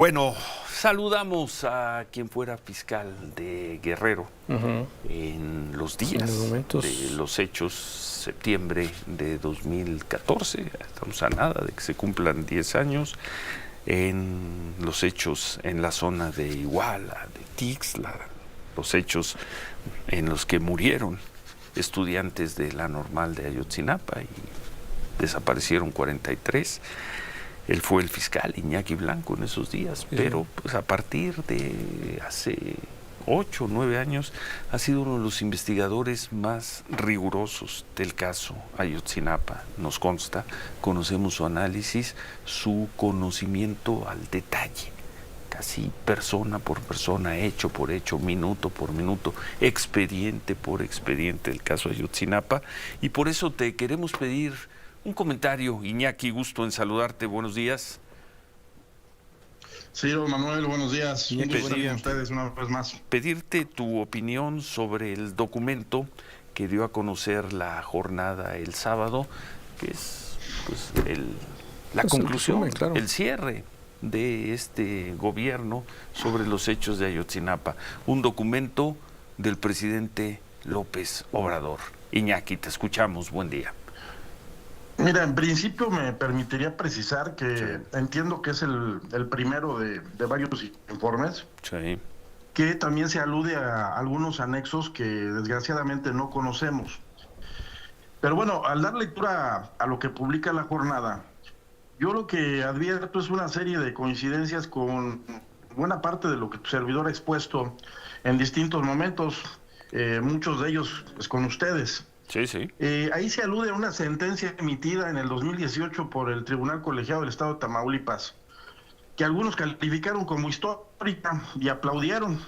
Bueno, saludamos a quien fuera fiscal de Guerrero en los En los días momentos. de los hechos, septiembre de 2014. Estamos a nada de que se cumplan 10 años en los hechos en la zona de Iguala, de Tixla, los hechos en los que murieron estudiantes de la Normal de Ayotzinapa y desaparecieron 43. Él fue el fiscal Iñaki Blanco en esos días, pero pues a partir de hace 8 o 9 años ha sido uno de los investigadores más rigurosos del caso Ayotzinapa. Nos consta, conocemos su análisis, su conocimiento al detalle, casi persona por persona, hecho por hecho, minuto por minuto, expediente por expediente del caso Ayotzinapa, y por eso te queremos pedir un comentario. Iñaki, gusto en saludarte, buenos días. Sí, don Manuel, buenos días. Iñaki, Un gusto buen estar día. con ustedes una vez más. Pedirte tu opinión sobre el documento que dio a conocer la jornada el sábado, que es pues, la Pues el conclusión, resumen, claro. el cierre de este gobierno sobre los hechos de Ayotzinapa. Un documento del presidente López Obrador. Iñaki, te escuchamos, buen día. Mira, en principio me permitiría precisar que Sí. entiendo que es el primero de varios informes, Sí. que también se alude a algunos anexos que desgraciadamente no conocemos. Pero bueno, al dar lectura a lo que publica la jornada, yo lo que advierto es una serie de coincidencias con buena parte de lo que tu servidor ha expuesto en distintos momentos, muchos de ellos pues, con ustedes. Sí, sí. Ahí se alude a una sentencia emitida en el 2018 por el Tribunal Colegiado del Estado de Tamaulipas, que algunos calificaron como histórica y aplaudieron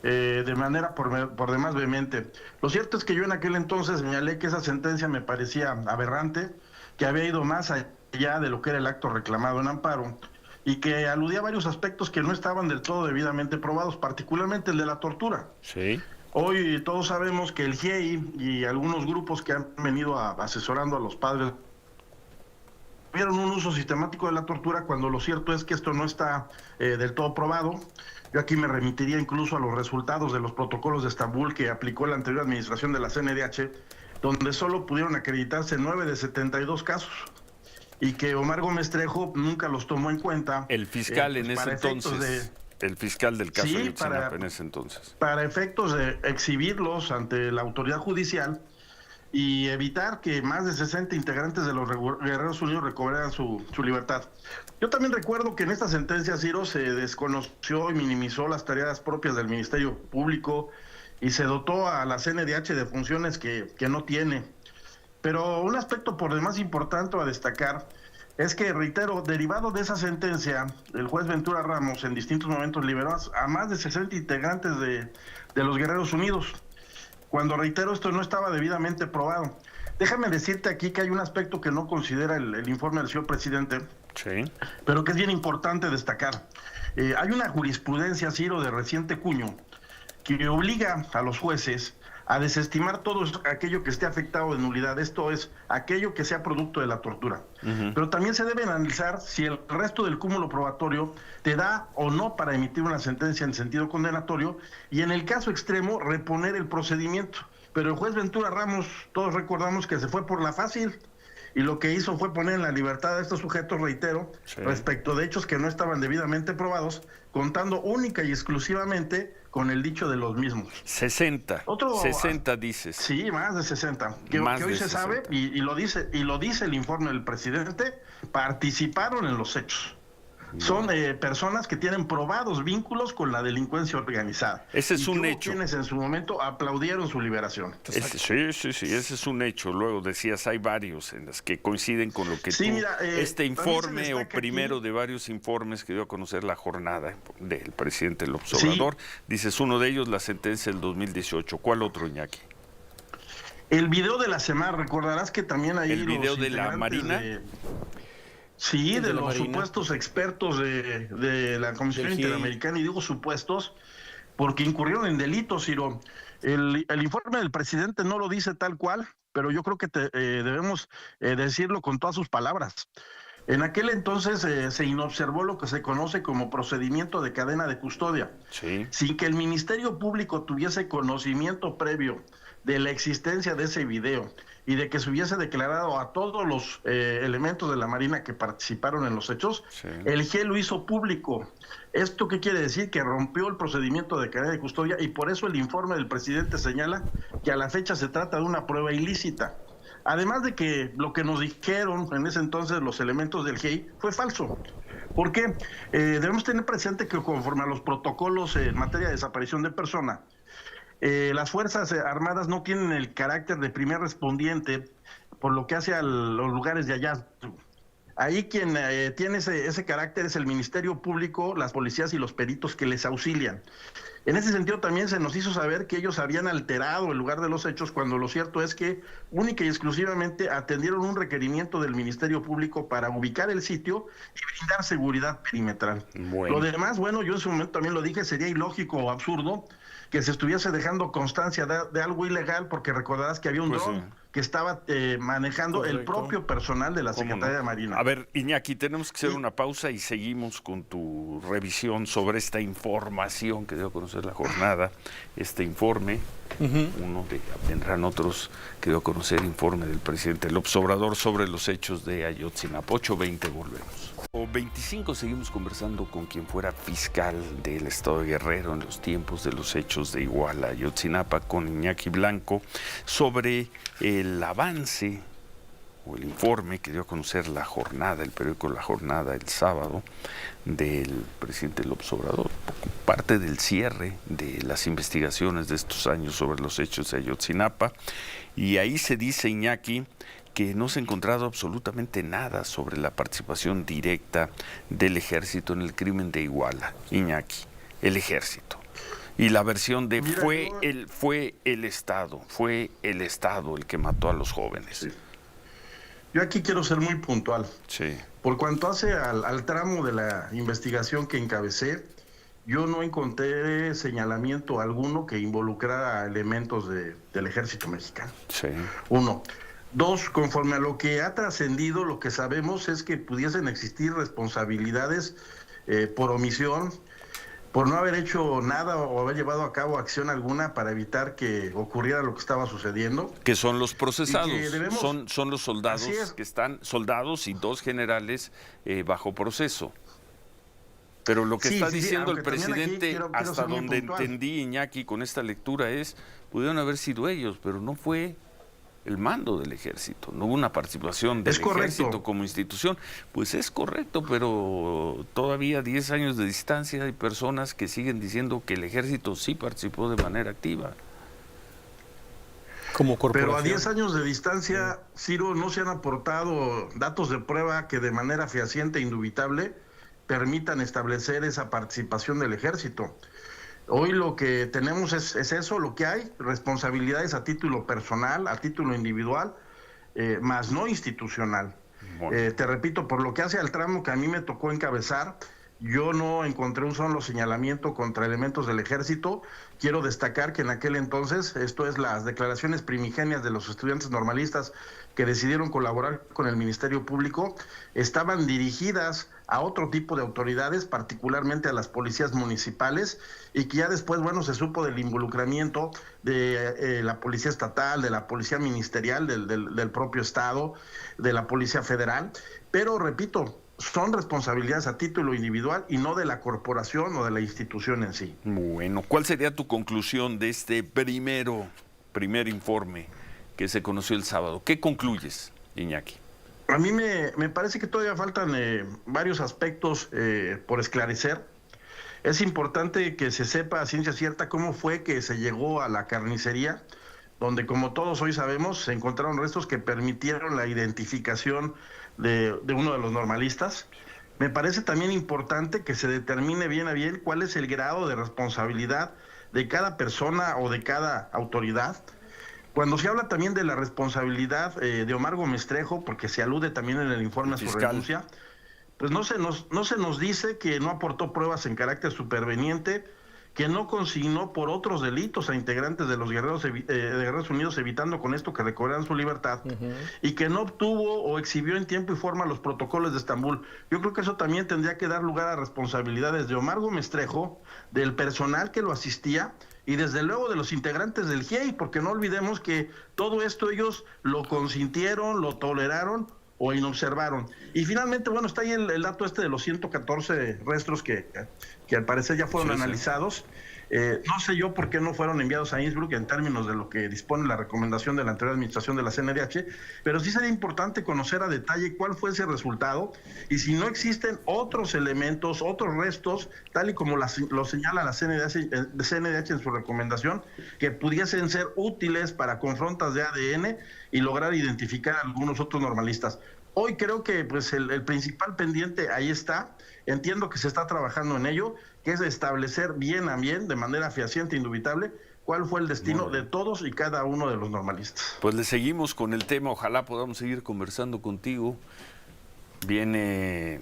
de manera por demás vehemente. Lo cierto es que yo en aquel entonces señalé que esa sentencia me parecía aberrante, que había ido más allá de lo que era el acto reclamado en amparo y que aludía a varios aspectos que no estaban del todo debidamente probados, particularmente el de la tortura. Sí. Hoy todos sabemos que el GIEI y algunos grupos que han venido asesorando a los padres vieron un uso sistemático de la tortura cuando lo cierto es que esto no está del todo probado. Yo aquí me remitiría incluso a los resultados de los protocolos de Estambul que aplicó la anterior administración de la CNDH, donde solo pudieron acreditarse 9 de 72 casos y que Omar Gómez Trejo nunca los tomó en cuenta. El fiscal en ese para efectos entonces, el fiscal del caso Sí, Ayotzinapa en ese entonces. para efectos de exhibirlos ante la autoridad judicial y evitar que más de 60 integrantes de los Guerreros Unidos recobraran su libertad. Yo también recuerdo que en esta sentencia, Ciro, se desconoció y minimizó las tareas propias del Ministerio Público y se dotó a la CNDH de funciones que no tiene. Pero un aspecto por demás importante a destacar es que, reitero, derivado de esa sentencia, el juez Ventura Ramos en distintos momentos liberó a más de 60 integrantes de los Guerreros Unidos, cuando, reitero, esto no estaba debidamente probado. Déjame decirte aquí que hay un aspecto que no considera el informe del señor presidente, Sí. pero que es bien importante destacar. Hay una jurisprudencia, Ciro, de reciente cuño, que obliga a los jueces a desestimar todo aquello que esté afectado de nulidad, esto es, aquello que sea producto de la tortura. Pero también se debe analizar si el resto del cúmulo probatorio te da o no para emitir una sentencia en sentido condenatorio y en el caso extremo reponer el procedimiento. Pero el juez Ventura Ramos, todos recordamos que se fue por la fácil y lo que hizo fue poner en la libertad a estos sujetos, reitero, Sí. respecto de hechos que no estaban debidamente probados, contando única y exclusivamente con el dicho de los mismos. 60. Otro- 60 dices. Sí, más de 60. Que Más hoy de se 60. sabe, y lo dice el informe del presidente, participaron en los hechos. Son personas que tienen probados vínculos con la delincuencia organizada. Ese es y que un hubo hecho. quienes en su momento aplaudieron su liberación. Sí, ese es un hecho. Luego decías, hay varios en las que coinciden con lo que Sí, tú... mira, este también se informe o destaca primero aquí- de varios informes que dio a conocer la jornada del presidente López Sí. Obrador, dices uno de ellos, la sentencia del 2018. ¿Cuál otro, Iñaki? El video de la semana, recordarás que también ahí ¿El video los de la integrantes Marina? Sí, El de de la los Marina. supuestos expertos de la Comisión Del GIEI. Interamericana, y digo supuestos porque incurrieron en delitos, Ciro. El informe del presidente no lo dice tal cual, pero yo creo que debemos decirlo con todas sus palabras. En aquel entonces se inobservó lo que se conoce como procedimiento de cadena de custodia, Sí. sin que el Ministerio Público tuviese conocimiento previo de la existencia de ese video y de que se hubiese declarado a todos los elementos de la Marina que participaron en los hechos, Sí. el GIE lo hizo público. ¿Esto qué quiere decir? Que rompió el procedimiento de cadena de custodia, y por eso el informe del presidente señala que a la fecha se trata de una prueba ilícita. Además de que lo que nos dijeron en ese entonces los elementos del GIEI fue falso. ¿Por qué? Debemos tener presente que conforme a los protocolos en materia de desaparición de persona, las Fuerzas Armadas no tienen el carácter de primer respondiente por lo que hace a los lugares de hallazgo. Ahí quien tiene ese carácter es el Ministerio Público, las policías y los peritos que les auxilian. En ese sentido también se nos hizo saber que ellos habían alterado el lugar de los hechos, cuando lo cierto es que única y exclusivamente atendieron un requerimiento del Ministerio Público para ubicar el sitio y brindar seguridad perimetral. Bueno. Lo demás, bueno, yo en su momento también lo dije, sería ilógico o absurdo que se estuviese dejando constancia de algo ilegal, porque recordarás que había un dron que estaba manejando el propio personal de la Secretaría de Marina. A ver, Iñaki, tenemos que hacer una pausa y seguimos con tu revisión sobre esta información que dio a conocer la jornada, este informe. Vendrán otros que dio a conocer informe del presidente López Obrador sobre los hechos de Ayotzinapa. 8:20, volvemos. O 25 seguimos conversando con quien fuera fiscal del estado de Guerrero en los tiempos de los hechos de Iguala, Ayotzinapa, con Iñaki Blanco, sobre el avance o el informe que dio a conocer la jornada, el periódico La Jornada, el sábado, del presidente López Obrador, parte del cierre de las investigaciones de estos años sobre los hechos de Ayotzinapa, y ahí se dice, Iñaki, que no se ha encontrado absolutamente nada sobre la participación directa del ejército en el crimen de Iguala. Iñaki, el ejército. Y la versión de fue el Estado el que mató a los jóvenes. Sí. Yo aquí quiero ser muy puntual. Sí. Por cuanto hace al tramo de la investigación que encabecé, yo no encontré señalamiento alguno que involucrara elementos del ejército mexicano. Sí. 1. 2, conforme a lo que ha trascendido, lo que sabemos es que pudiesen existir responsabilidades por omisión, por no haber hecho nada o haber llevado a cabo acción alguna para evitar que ocurriera lo que estaba sucediendo. Que son los procesados, son los soldados que están, soldados y 2 generales bajo proceso. Pero lo que está diciendo el presidente, quiero hasta donde entendí, Iñaki, con esta lectura es, pudieron haber sido ellos, pero no fue el mando del ejército, no hubo una participación del ejército como institución. Pues es correcto, pero todavía 10 años de distancia hay personas que siguen diciendo que el ejército sí participó de manera activa. Como corporación. Pero a 10 años de distancia, Ciro, no se han aportado datos de prueba que de manera fehaciente e indubitable permitan establecer esa participación del ejército. Hoy lo que tenemos es eso, lo que hay, responsabilidades a título personal, a título individual, más no institucional. Bueno. Te repito, por lo que hace al tramo que a mí me tocó encabezar, yo no encontré un solo señalamiento contra elementos del ejército. Quiero destacar que en aquel entonces, esto es las declaraciones primigenias de los estudiantes normalistas que decidieron colaborar con el Ministerio Público, estaban dirigidas a otro tipo de autoridades, particularmente a las policías municipales, y que ya después, bueno, se supo del involucramiento de la Policía Estatal, de la Policía Ministerial, del propio Estado, de la Policía Federal, pero repito, son responsabilidades a título individual y no de la corporación o de la institución en sí. Bueno, ¿cuál sería tu conclusión de este primer informe que se conoció el sábado? ¿Qué concluyes, Iñaki? A mí me parece que todavía faltan varios aspectos por esclarecer. Es importante que se sepa a ciencia cierta cómo fue que se llegó a la carnicería, donde, como todos hoy sabemos, se encontraron restos que permitieron la identificación de uno de los normalistas. Me parece también importante que se determine bien a bien cuál es el grado de responsabilidad de cada persona o de cada autoridad. Cuando se habla también de la responsabilidad de Omar Gómez Trejo, porque se alude también en el informe a su renuncia, pues no se nos dice que no aportó pruebas en carácter superveniente, que no consignó por otros delitos a integrantes de los de Guerreros Unidos, evitando con esto que recobraran su libertad, y que no obtuvo o exhibió en tiempo y forma los protocolos de Estambul. Yo creo que eso también tendría que dar lugar a responsabilidades de Omar Gómez Trejo, del personal que lo asistía, y desde luego de los integrantes del GIEI, porque no olvidemos que todo esto ellos lo consintieron, lo toleraron o inobservaron. Y finalmente, bueno, está ahí el dato este de los 114 restos que al parecer ya fueron analizados. No sé yo por qué no fueron enviados a Innsbruck en términos de lo que dispone la recomendación de la anterior administración de la CNDH, pero sí sería importante conocer a detalle cuál fue ese resultado y si no existen otros elementos, otros restos, tal y como lo señala la CNDH en su recomendación, que pudiesen ser útiles para confrontas de ADN y lograr identificar a algunos otros normalistas. Hoy creo que pues el principal pendiente ahí está. Entiendo que se está trabajando en ello, que es establecer bien a bien, de manera fehaciente e indubitable, cuál fue el destino de todos y cada uno de los normalistas. Pues le seguimos con el tema, ojalá podamos seguir conversando contigo. Viene,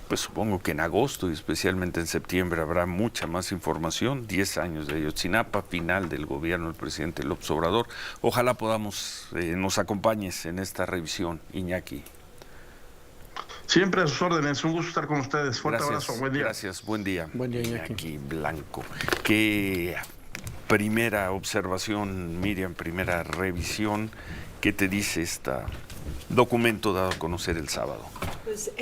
pues supongo que en agosto y especialmente en septiembre habrá mucha más información. 10 años de Ayotzinapa, final del gobierno del presidente López Obrador. Ojalá podamos, nos acompañes en esta revisión, Iñaki. Siempre a sus órdenes, un gusto estar con ustedes. Fuerte abrazo, buen día. Gracias, buen día. Buen día, Iñaki. Iñaki Blanco. Qué primera observación, Miriam, primera revisión. ¿Qué te dice este documento dado a conocer el sábado? Pues,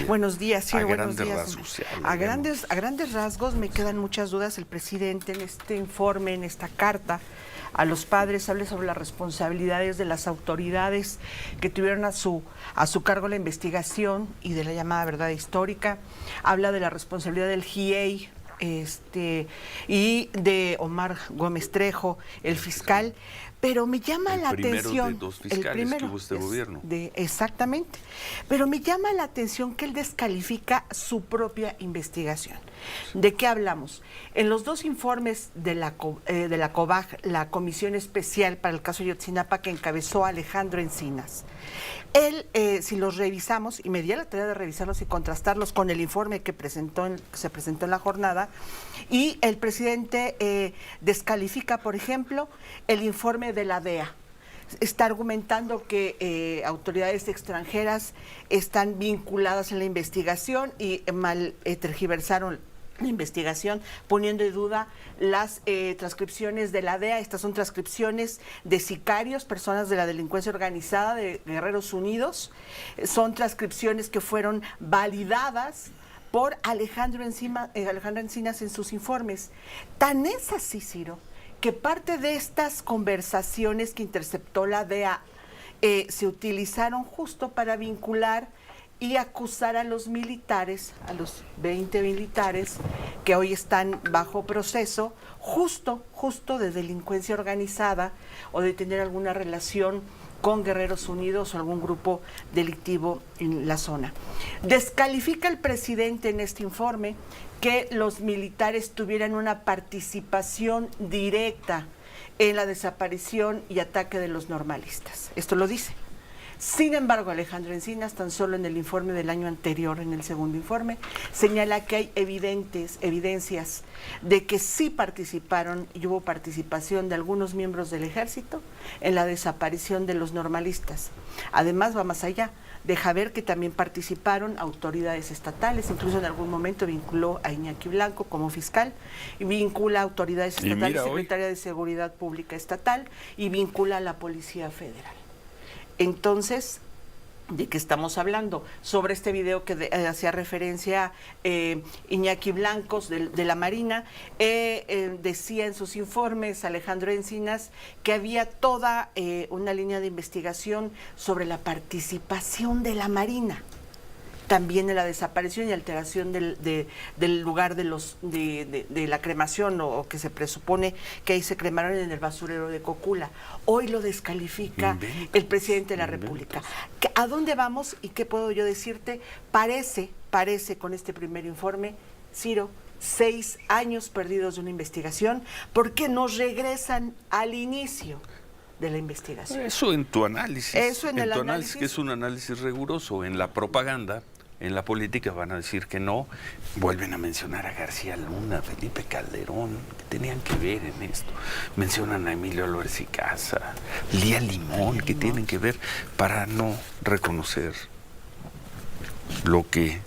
buenos días, sí, buenos días. A grandes rasgos me quedan muchas dudas. El presidente en este informe, en esta carta a los padres, habla sobre las responsabilidades de las autoridades que tuvieron a su cargo la investigación y de la llamada verdad histórica. Habla de la responsabilidad del GIEI y de Omar Gómez Trejo, el fiscal. Pero me llama la atención. El primero de dos fiscales que hubo este gobierno. Exactamente. Pero me llama la atención que él descalifica su propia investigación. ¿De qué hablamos? En los dos informes de la COBAG, la Comisión Especial para el caso Ayotzinapa, que encabezó Alejandro Encinas, él, si los revisamos, y me di a la tarea de revisarlos y contrastarlos con el informe que se presentó en la jornada, y el presidente descalifica, por ejemplo, el informe de la DEA. Está argumentando que autoridades extranjeras están vinculadas en la investigación y tergiversaron la investigación, poniendo en duda las transcripciones de la DEA. Estas son transcripciones de sicarios, personas de la delincuencia organizada de Guerreros Unidos. Son transcripciones que fueron validadas por Alejandro Encinas en sus informes. Tan es así, Ciro, que parte de estas conversaciones que interceptó la DEA se utilizaron justo para vincular y acusar a los militares, a los 20 militares que hoy están bajo proceso, justo de delincuencia organizada o de tener alguna relación con Guerreros Unidos o algún grupo delictivo en la zona. Descalifica el presidente en este informe que los militares tuvieran una participación directa en la desaparición y ataque de los normalistas. Esto lo dice. Sin embargo, Alejandro Encinas, tan solo en el informe del año anterior, en el segundo informe, señala que hay evidencias de que sí participaron y hubo participación de algunos miembros del ejército en la desaparición de los normalistas. Además, va más allá, deja ver que también participaron autoridades estatales, incluso en algún momento vinculó a Iñaki Blanco como fiscal, y vincula a autoridades estatales, secretaria de Seguridad Pública Estatal, y vincula a la Policía Federal. Entonces, ¿de qué estamos hablando? Sobre este video que hacía referencia Iñaki Blancos de la Marina, decía en sus informes Alejandro Encinas que había toda una línea de investigación sobre la participación de la Marina, también en la desaparición y alteración del lugar de la cremación, o que se presupone que ahí se cremaron en el basurero de Cocula. Hoy lo descalifica el presidente de la República. ¿A dónde vamos y qué puedo yo decirte? Parece con este primer informe, Ciro, 6 años perdidos de una investigación, porque nos regresan al inicio de la investigación. Eso en tu análisis. Eso en el tu análisis, que es un análisis riguroso. En la propaganda, en la política van a decir que no. Vuelven a mencionar a García Luna, Felipe Calderón, que tenían que ver en esto. Mencionan a Emilio Álvarez y Casa, Lía Limón, que tienen que ver, para no reconocer lo que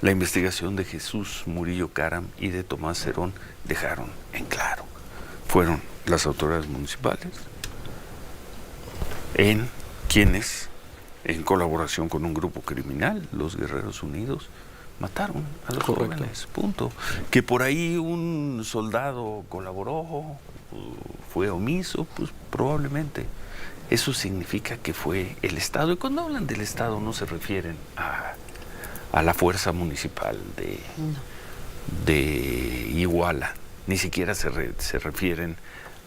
la investigación de Jesús Murillo Caram y de Tomás Herón dejaron en claro. Fueron las autoridades municipales en quienes, en colaboración con un grupo criminal, los Guerreros Unidos, mataron a los jóvenes, punto. Que por ahí un soldado colaboró, fue omiso, pues probablemente. Eso significa que fue el Estado. Y cuando hablan del Estado no se refieren a la fuerza municipal de Iguala, ni siquiera se refieren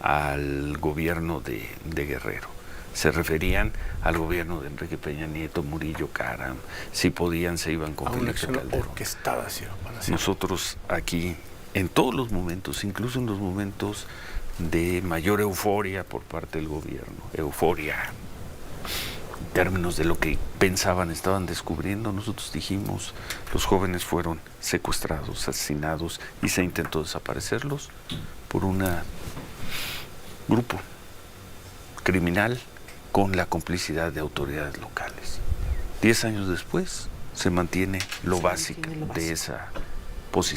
al gobierno de Guerrero. Se referían al gobierno de Enrique Peña Nieto, Murillo Caram. Si podían, se iban con Felipe Calderón. Orquestada, sí, nosotros aquí, en todos los momentos, incluso en los momentos de mayor euforia por parte del gobierno, euforia en términos de lo que pensaban, estaban descubriendo, nosotros dijimos, los jóvenes fueron secuestrados, asesinados y se intentó desaparecerlos por un grupo criminal con la complicidad de autoridades locales. 10 años después se mantiene lo básico de esa